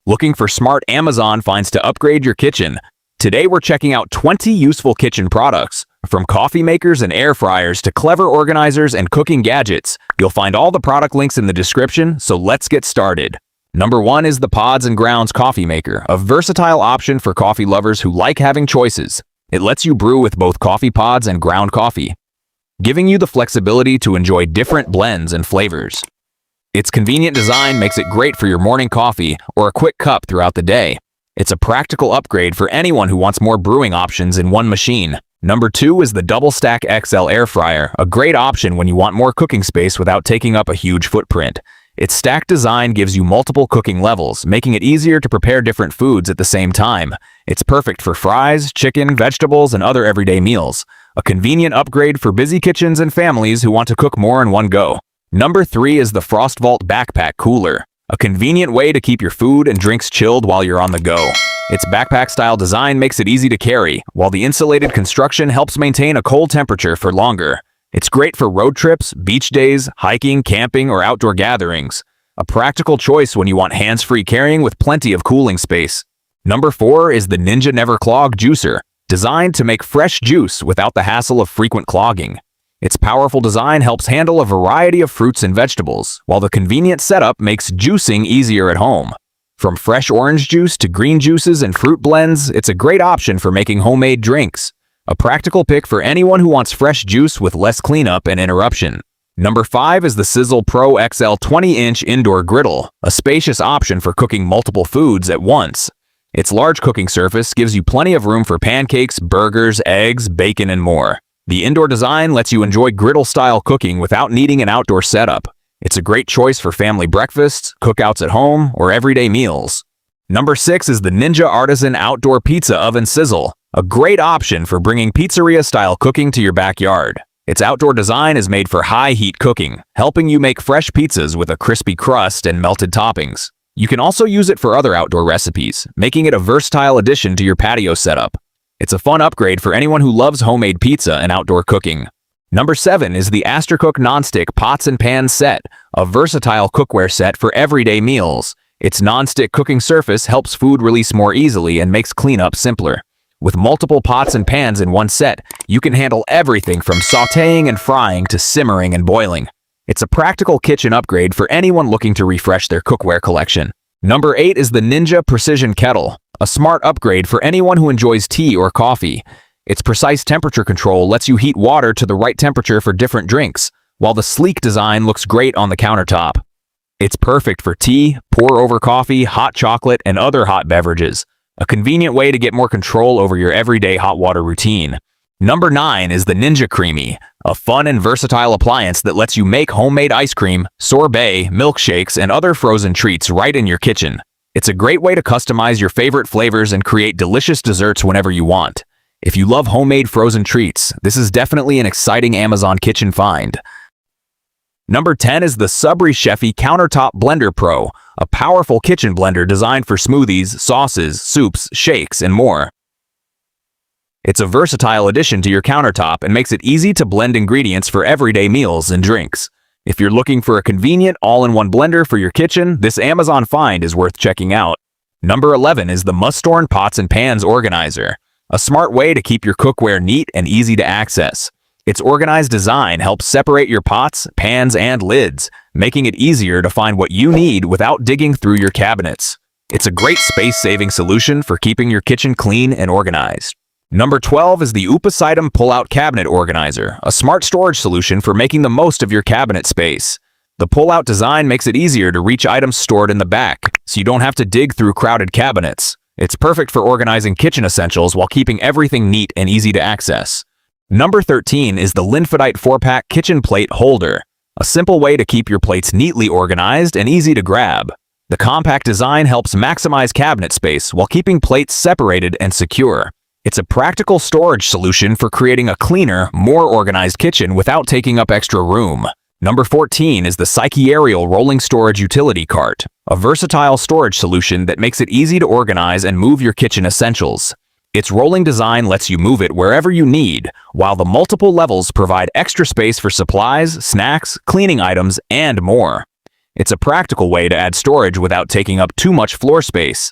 Looking for smart Amazon finds to upgrade your kitchen? Today we're checking out 20 useful kitchen products. From coffee makers and air fryers to clever organizers and cooking gadgets, you'll find all the product links in the description, so let's get started. Number 1 is the Pods and Grounds Coffee Maker, a versatile option for coffee lovers who like having choices. It lets you brew with both coffee pods and ground coffee, giving you the flexibility to enjoy different blends and flavors. Its convenient design makes it great for your morning coffee or a quick cup throughout the day. It's a practical upgrade for anyone who wants more brewing options in one machine. Number 2 is the DoubleStack XL Air Fryer, a great option when you want more cooking space without taking up a huge footprint. Its stacked design gives you multiple cooking levels, making it easier to prepare different foods at the same time. It's perfect for fries, chicken, vegetables, and other everyday meals. A convenient upgrade for busy kitchens and families who want to cook more in one go. Number 3 is the FrostVault Backpack Cooler, a convenient way to keep your food and drinks chilled while you're on the go. Its backpack-style design makes it easy to carry, while the insulated construction helps maintain a cold temperature for longer. It's great for road trips, beach days, hiking, camping, or outdoor gatherings. A practical choice when you want hands-free carrying with plenty of cooling space. Number 4 is the Ninja NeverClog Juicer, designed to make fresh juice without the hassle of frequent clogging. Its powerful design helps handle a variety of fruits and vegetables, while the convenient setup makes juicing easier at home. From fresh orange juice to green juices and fruit blends, it's a great option for making homemade drinks. A practical pick for anyone who wants fresh juice with less cleanup and interruption. Number 5 is the Sizzle Pro XL 20-inch Indoor Griddle, a spacious option for cooking multiple foods at once. Its large cooking surface gives you plenty of room for pancakes, burgers, eggs, bacon, and more. The indoor design lets you enjoy griddle-style cooking without needing an outdoor setup. It's a great choice for family breakfasts, cookouts at home, or everyday meals. Number 6 is the Ninja Artisan Outdoor Pizza Oven Sizzle, a great option for bringing pizzeria-style cooking to your backyard. Its outdoor design is made for high-heat cooking, helping you make fresh pizzas with a crispy crust and melted toppings. You can also use it for other outdoor recipes, making it a versatile addition to your patio setup. It's a fun upgrade for anyone who loves homemade pizza and outdoor cooking. Number 7 is the Astercook Nonstick Pots and Pans Set, a versatile cookware set for everyday meals. Its non-stick cooking surface helps food release more easily and makes cleanup simpler. With multiple pots and pans in one set, you can handle everything from sautéing and frying to simmering and boiling. It's a practical kitchen upgrade for anyone looking to refresh their cookware collection. Number 8 is the Ninja Precision Kettle, a smart upgrade for anyone who enjoys tea or coffee. Its precise temperature control lets you heat water to the right temperature for different drinks, while the sleek design looks great on the countertop. It's perfect for tea, pour-over coffee, hot chocolate, and other hot beverages. A convenient way to get more control over your everyday hot water routine. Number 9 is the Ninja CREAMi, a fun and versatile appliance that lets you make homemade ice cream, sorbet, milkshakes, and other frozen treats right in your kitchen. It's a great way to customize your favorite flavors and create delicious desserts whenever you want. If you love homemade frozen treats, this is definitely an exciting Amazon kitchen find. Number 10 is the Subry Chefy Countertop Blender Pro, a powerful kitchen blender designed for smoothies, sauces, soups, shakes, and more. It's a versatile addition to your countertop and makes it easy to blend ingredients for everyday meals and drinks. If you're looking for a convenient all-in-one blender for your kitchen, this Amazon find is worth checking out. Number 11 is the Mustorn Pots and Pans Organizer, a smart way to keep your cookware neat and easy to access. Its organized design helps separate your pots, pans, and lids, making it easier to find what you need without digging through your cabinets. It's a great space-saving solution for keeping your kitchen clean and organized. Number 12 is the Upesitom Pull-Out Cabinet Organizer, a smart storage solution for making the most of your cabinet space. The pull-out design makes it easier to reach items stored in the back, so you don't have to dig through crowded cabinets. It's perfect for organizing kitchen essentials while keeping everything neat and easy to access. Number 13 is the Linfidite 4-pack Kitchen Plate Holder, a simple way to keep your plates neatly organized and easy to grab. The compact design helps maximize cabinet space while keeping plates separated and secure. It's a practical storage solution for creating a cleaner, more organized kitchen without taking up extra room. Number 14 is the SYKIARIOL Rolling Storage Utility Cart, a versatile storage solution that makes it easy to organize and move your kitchen essentials. Its rolling design lets you move it wherever you need, while the multiple levels provide extra space for supplies, snacks, cleaning items, and more. It's a practical way to add storage without taking up too much floor space.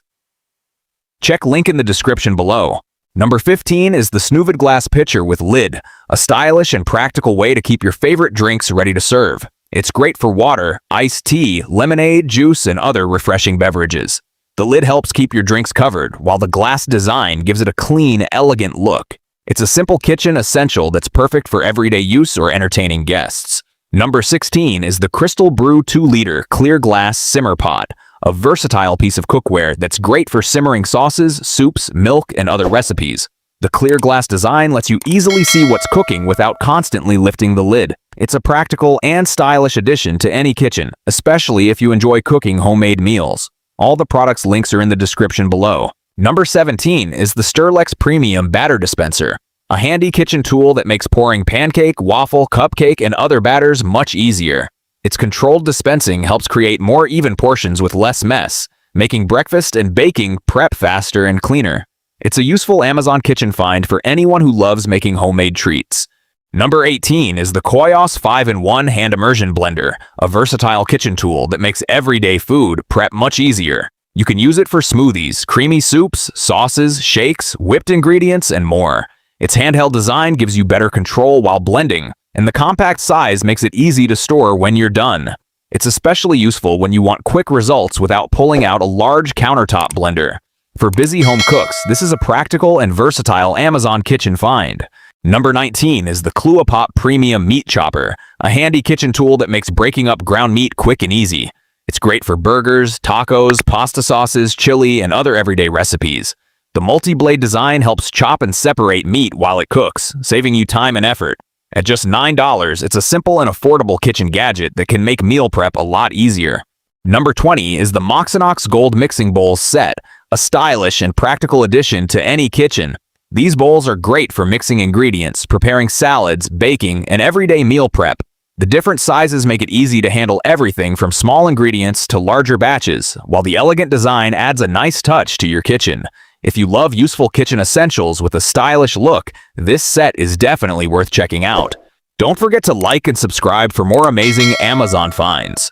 Check link in the description below. Number 15 is the Snuvid Glass Pitcher with lid, a stylish and practical way to keep your favorite drinks ready to serve. It's great for water, iced tea, lemonade, juice, and other refreshing beverages. The lid helps keep your drinks covered, while the glass design gives it a clean, elegant look. It's a simple kitchen essential that's perfect for everyday use or entertaining guests. Number 16 is the Crystalbru 2-liter clear glass simmer pot, a versatile piece of cookware that's great for simmering sauces, soups, milk, and other recipes. The clear glass design lets you easily see what's cooking without constantly lifting the lid. It's a practical and stylish addition to any kitchen, especially if you enjoy cooking homemade meals. All the products' links are in the description below. Number 17 is the STIRLEX Premium Batter Dispenser, a handy kitchen tool that makes pouring pancake, waffle, cupcake, and other batters much easier. Its controlled dispensing helps create more even portions with less mess, making breakfast and baking prep faster and cleaner. It's a useful Amazon kitchen find for anyone who loves making homemade treats. Number 18 is the KOIOS 5-in-1 Hand Immersion Blender, a versatile kitchen tool that makes everyday food prep much easier. You can use it for smoothies, creamy soups, sauces, shakes, whipped ingredients, and more. Its handheld design gives you better control while blending, and the compact size makes it easy to store when you're done. It's especially useful when you want quick results without pulling out a large countertop blender. For busy home cooks, this is a practical and versatile Amazon kitchen find. Number 19 is the Clueapop Premium Meat Chopper, a handy kitchen tool that makes breaking up ground meat quick and easy. It's great for burgers, tacos, pasta sauces, chili, and other everyday recipes. The multi-blade design helps chop and separate meat while it cooks, saving you time and effort. At just $9, it's a simple and affordable kitchen gadget that can make meal prep a lot easier. Number 20 is the Moxinox Gold Mixing Bowls Set, a stylish and practical addition to any kitchen. These bowls are great for mixing ingredients, preparing salads, baking, and everyday meal prep. The different sizes make it easy to handle everything from small ingredients to larger batches, while the elegant design adds a nice touch to your kitchen. If you love useful kitchen essentials with a stylish look, this set is definitely worth checking out. Don't forget to like and subscribe for more amazing Amazon finds.